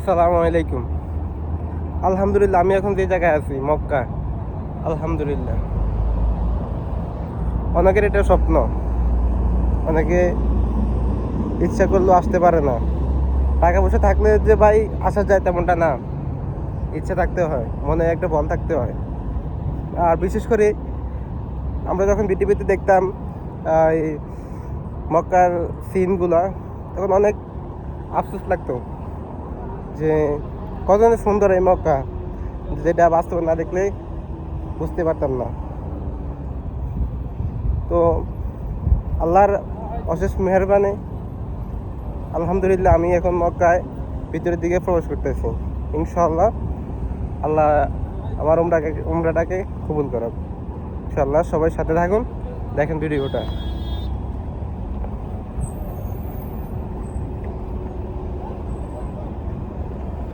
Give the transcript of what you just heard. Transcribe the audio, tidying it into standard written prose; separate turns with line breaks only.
আসসালামু আলাইকুম। আলহামদুলিল্লাহ, আমি এখন যে জায়গায় আছি মক্কা। আলহামদুলিল্লাহ, অনেকের এটা স্বপ্ন, অনেকে ইচ্ছা করলেও আসতে পারে না। টাকা পয়সা থাকলে যে ভাই আসা যায় তেমনটা না, ইচ্ছা থাকতে হয়, মনে একটা বল থাকতে হয়। আর বিশেষ করে আমরা যখন বিটিভিতে দেখতাম এই মক্কার সিনগুলা, তখন অনেক আফসোস লাগতো যে কত সুন্দর এই মক্কা, যেটা বাস্তবে না দেখলে বুঝতে পারতাম না। তো আল্লাহর অশেষ মেহেরবানি, আলহামদুলিল্লাহ আমি এখন মক্কায় ভিতরের দিকে প্রবেশ করতেছি। ইনশাআল্লাহ আল্লাহ আমার উমরাটাকে কবুল করুক। ইনশাআল্লাহ সবাই সাথে থাকুন, দেখেন ভিডিওটা।